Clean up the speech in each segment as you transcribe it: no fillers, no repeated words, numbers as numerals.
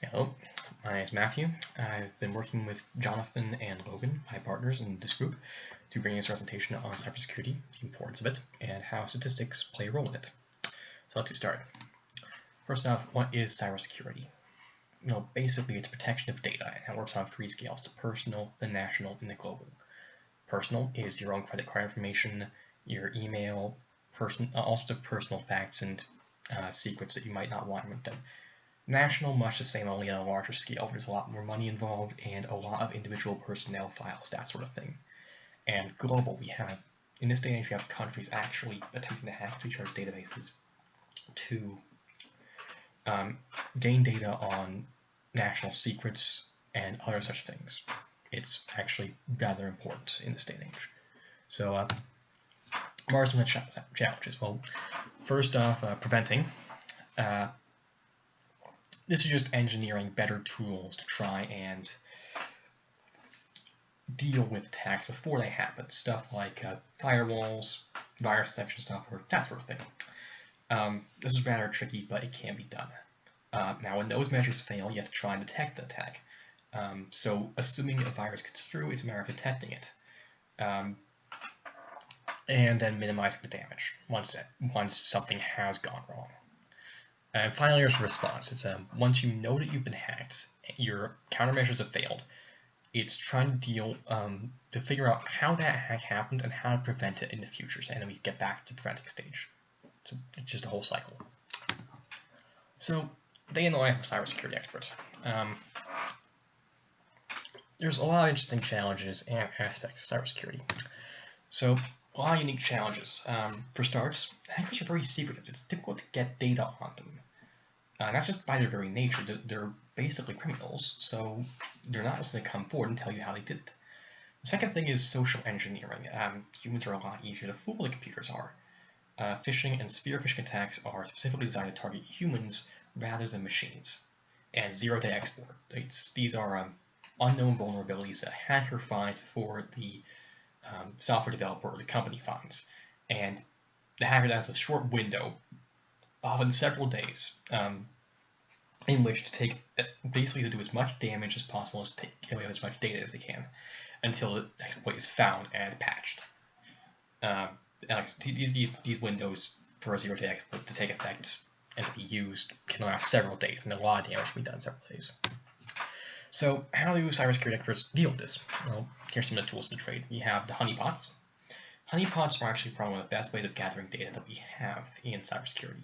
Hello, my name is Matthew. I've been working with Jonathan and Logan, my partners in this group, to bring this presentation on cybersecurity, the importance of it, and how statistics play a role in it. So let's get started. First off, what is cybersecurity? Well, basically it's protection of data, and it works on three scales: the personal, the national, and the global. Personal is your own credit card information, your email, all sorts of personal facts and secrets that you might not want them. National, much the same, only on a larger scale. There's a lot more money involved and a lot of individual personnel files, that sort of thing. And global, in this day and age, we have countries actually attempting to hack each other's databases to gain data on national secrets and other such things. It's actually rather important in this day and age. So, what are some of the challenges? Well, first off, preventing. This is just engineering better tools to try and deal with attacks before they happen. Stuff like firewalls, virus detection software, that sort of thing. This is rather tricky, but it can be done. Now, when those measures fail, you have to try and detect the attack. So, assuming a virus gets through, it's a matter of detecting it. And then minimizing the damage once something has gone wrong. And finally, there's a response. It's once you know that you've been hacked, your countermeasures have failed. It's trying to figure out how that hack happened and how to prevent it in the future. And then we get back to the preventing stage. So it's just a whole cycle. So, day in the life of a cybersecurity expert. There's a lot of interesting challenges and aspects of cybersecurity. So, a lot of unique challenges. For starts, hackers are very secretive. It's difficult to get data on them. Not just by their very nature, they're basically criminals, so they're not just going to come forward and tell you how they did it. The second thing is social engineering. Humans are a lot easier to fool than computers are. Phishing and spear phishing attacks are specifically designed to target humans rather than machines. And zero-day exploit. These are unknown vulnerabilities that a hacker finds before the software developer or the company finds, and the hacker has a short window, often several days, in which to basically to do as much damage as possible, as take away as much data as they can, until the exploit is found and patched. These windows for a zero-day exploit to take effect and to be used can last several days, and a lot of damage can be done in several days. So how do cybersecurity experts deal with this? Well, here's some of the tools to trade. We have the honeypots. Honeypots are actually probably one of the best ways of gathering data that we have in cybersecurity.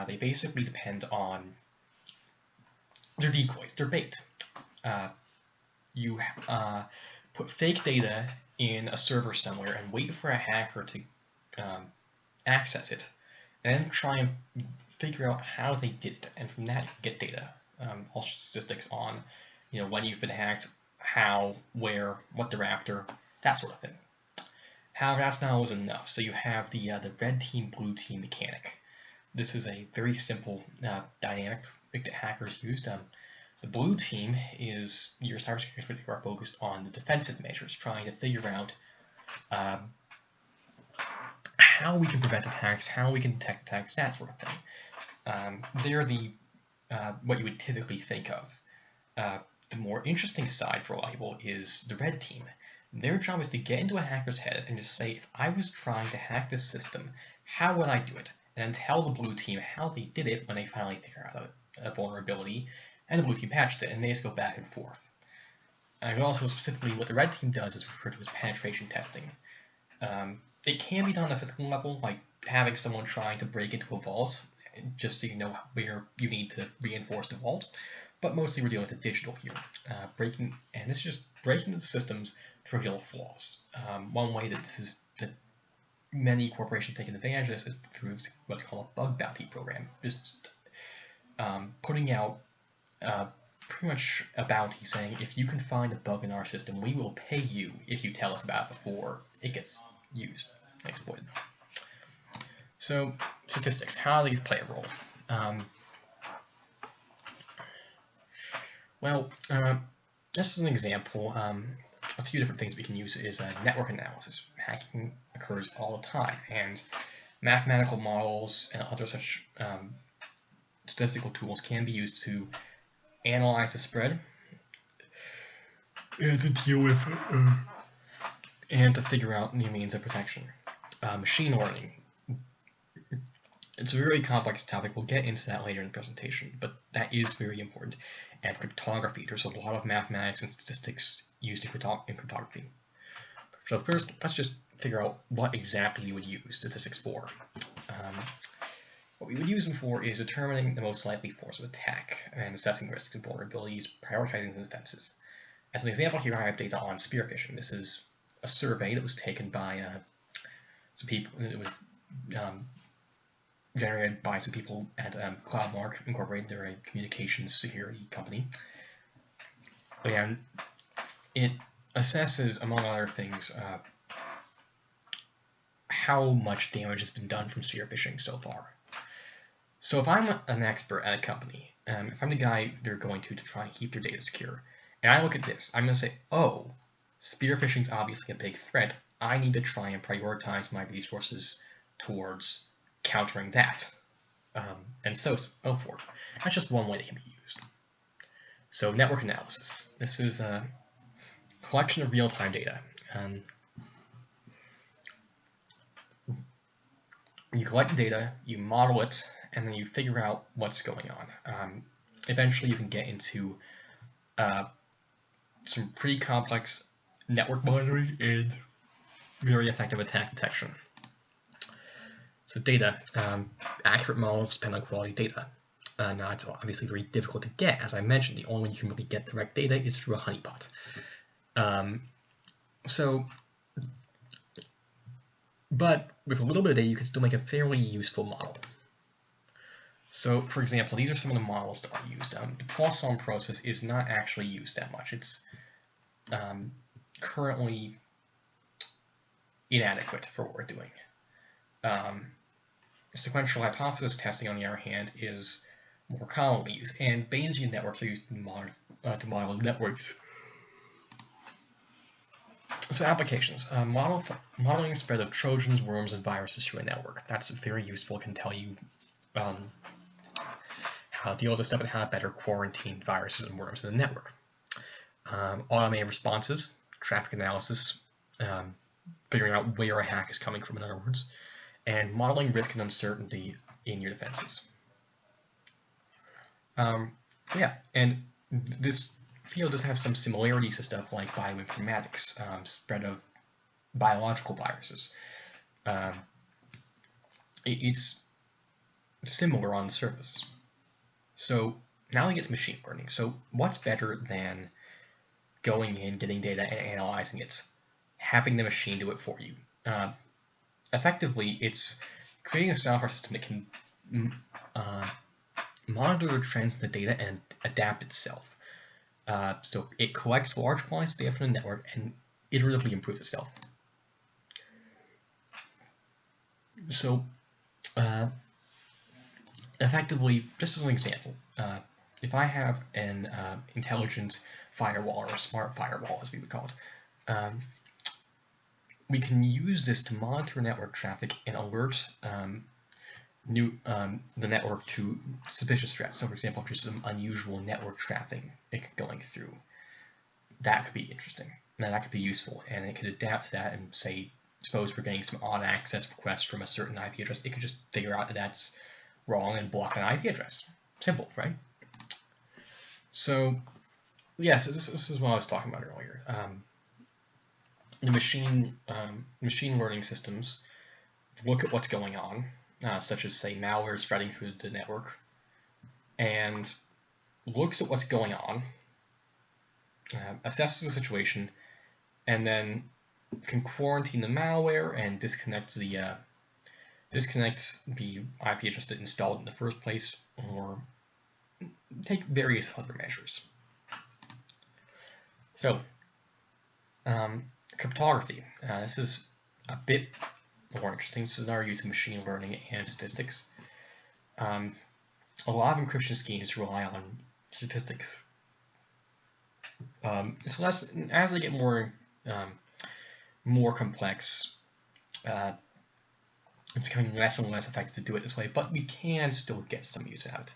They basically depend on their decoys, their bait. You put fake data in a server somewhere and wait for a hacker to access it, and then try and figure out how they did it, and from that you can get data. All statistics on, when you've been hacked, how, where, what they're after, that sort of thing. However, that's not always enough. So you have the red team, blue team mechanic. This is a very simple dynamic that hackers use. The blue team is your cybersecurity experts who are focused on the defensive measures, trying to figure out how we can prevent attacks, how we can detect attacks, that sort of thing. They're what you would typically think of. The more interesting side for a lot of people is the red team. Their job is to get into a hacker's head and just say, if I was trying to hack this system, how would I do it? And then tell the blue team how they did it when they finally figure out a vulnerability, and the blue team patched it, and they just go back and forth. And also specifically what the red team does is referred to as penetration testing. It can be done on a physical level, like having someone trying to break into a vault, just so you know where you need to reinforce the vault, but mostly we're dealing with the digital here. And it's just breaking the systems to reveal flaws. One way that many corporations take advantage of this is through what's called a bug bounty program. Just putting out pretty much a bounty saying, if you can find a bug in our system, we will pay you if you tell us about it before it gets used and exploited. So, statistics, how do these play a role? This is an example. A few different things we can use is network analysis. Hacking occurs all the time, and mathematical models and other such statistical tools can be used to analyze the spread and to deal with and to figure out new means of protection. Machine learning. It's a very complex topic. We'll get into that later in the presentation, but that is very important. And cryptography. There's a lot of mathematics and statistics used in cryptography. So first, let's just figure out what exactly we would use statistics for. What we would use them for is determining the most likely forms of attack and assessing risks and vulnerabilities, prioritizing the defenses. As an example here, I have data on spear phishing. This is a survey that was taken by some people. It was generated by some people at CloudMark Incorporated. They're a communications security company. And it assesses, among other things, how much damage has been done from spear phishing so far. So if I'm an expert at a company, if I'm the guy they're going to try and keep their data secure, and I look at this, I'm going to say, oh, spear phishing is obviously a big threat. I need to try and prioritize my resources towards countering that, and so forth. That's just one way that can be used. So network analysis. This is a collection of real-time data. You collect the data, you model it, and then you figure out what's going on. Eventually you can get into some pretty complex network monitoring and very effective attack detection. So data, accurate models depend on quality data. Now it's obviously very difficult to get. As I mentioned, the only way you can really get direct data is through a honeypot. But with a little bit of data, you can still make a fairly useful model. So, for example, these are some of the models that are used. The Poisson process is not actually used that much. It's currently inadequate for what we're doing. Sequential hypothesis testing, on the other hand, is more commonly used, and Bayesian networks are used to model networks. So applications. Modeling the spread of Trojans, worms, and viruses through a network. That's very useful. It can tell you how to deal with this stuff and how to better quarantine viruses and worms in the network. Automated responses, traffic analysis, figuring out where a hack is coming from, in other words, and modeling risk and uncertainty in your defenses. Yeah, and this field does have some similarities to stuff like bioinformatics, spread of biological viruses. It's similar on the surface. So now we get to machine learning. So what's better than going in, getting data, and analyzing it, having the machine do it for you? Effectively, it's creating a software system that can monitor the trends in the data and adapt itself. So it collects large quantities of data from the network and iteratively improves itself. So effectively, just as an example, if I have an intelligent firewall, or a smart firewall as we would call it, we can use this to monitor network traffic and alert the network to suspicious threats. So for example, if there's some unusual network traffic going through, that could be interesting. Now that could be useful, and it could adapt to that and say, suppose we're getting some odd access requests from a certain IP address, it could just figure out that that's wrong and block an IP address. Simple, right? So yes, this is what I was talking about earlier. The machine learning systems look at what's going on, such as, say, malware spreading through the network, and looks at what's going on, assesses the situation, and then can quarantine the malware and disconnect the IP address that installed it in the first place, or take various other measures. So, cryptography. This is a bit more interesting. This is another use of machine learning and statistics. A lot of encryption schemes rely on statistics. So as they get more complex, it's becoming less and less effective to do it this way, but we can still get some use out of it.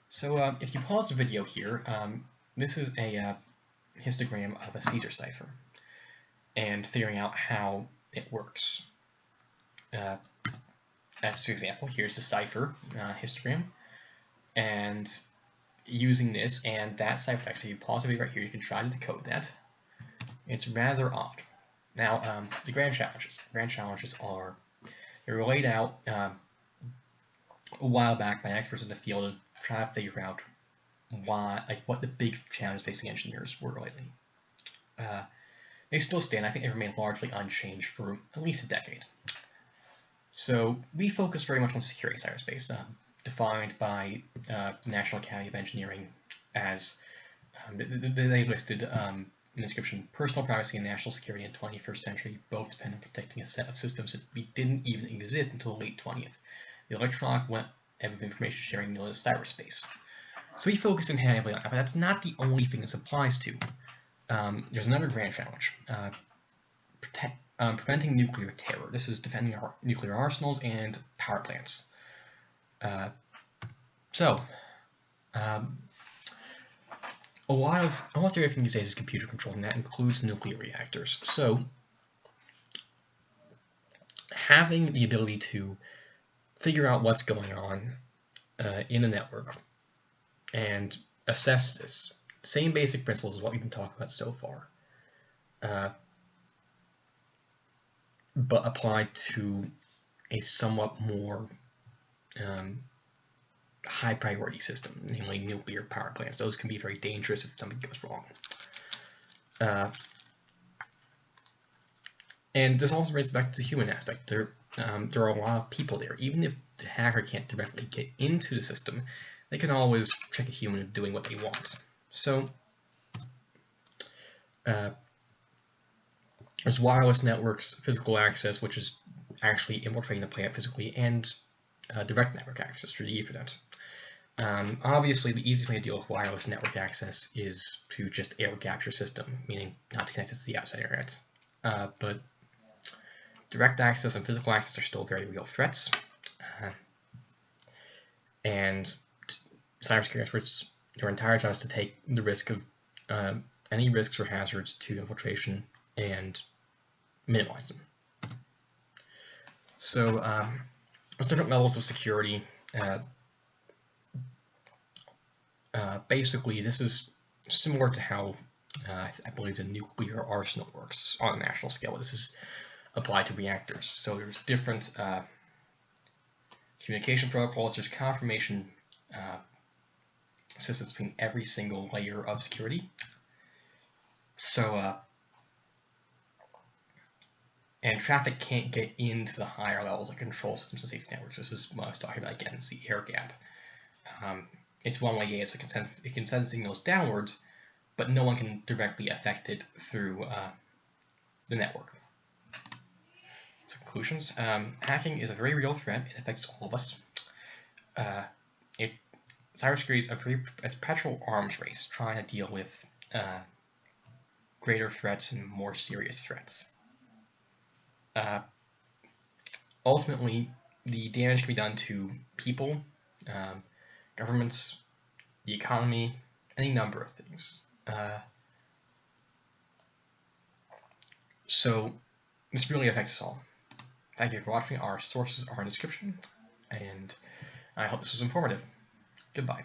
So if you pause the video here, this is a histogram of a Caesar cipher and figuring out how it works. As an example, here's the cipher histogram, and using this and that ciphertext, so you pause the video right here, you can try to decode that. It's rather odd. Now, the grand challenges. Grand challenges are, they were laid out a while back by experts in the field to try to figure out what the big challenges facing engineers were lately. They still stand. I think they remain largely unchanged for at least a decade. So we focus very much on security in cyberspace, defined by the National Academy of Engineering as, they listed in the description, personal privacy and national security in the 21st century both depend on protecting a set of systems that didn't even exist until the late 20th. The electronic web of information sharing known as cyberspace. So we focus heavily on that, but that's not the only thing this applies to. There's another grand challenge. Preventing nuclear terror. This is defending our nuclear arsenals and power plants. Almost everything these days is computer controlled, and that includes nuclear reactors. So having the ability to figure out what's going on in a network and assess this, same basic principles as what we've been talking about so far, but applied to a somewhat more high priority system, namely nuclear power plants. Those can be very dangerous if something goes wrong. And this also brings back to the human aspect. There are a lot of people there. Even if the hacker can't directly get into the system, they can always trick a human doing what they want. So there's wireless networks, physical access, which is actually infiltrating the plant physically, and direct network access through the Ethernet. Obviously, the easiest way to deal with wireless network access is to just air gap your system, meaning not to connect it to the outside internet. But direct access and physical access are still very real threats. And cybersecurity experts, their entire job is to take the risk of any risks or hazards to infiltration and minimize them. So there's different levels of security. Basically, this is similar to how I believe the nuclear arsenal works on a national scale. This is applied to reactors. So there's different communication protocols. There's confirmation systems between every single layer of security. So and traffic can't get into the higher levels of control systems and safety networks. This is what I was talking about again. It's the air gap. It's one way, yeah, so it can send signals downwards, but no one can directly affect it through the network. So conclusions. Hacking is a very real threat. It affects all of us. Cybersecurity is a perpetual arms race trying to deal with greater threats and more serious threats. Ultimately, the damage can be done to people, governments, the economy, any number of things. So this really affects us all. Thank you for watching. Our sources are in the description, and I hope this was informative. Goodbye.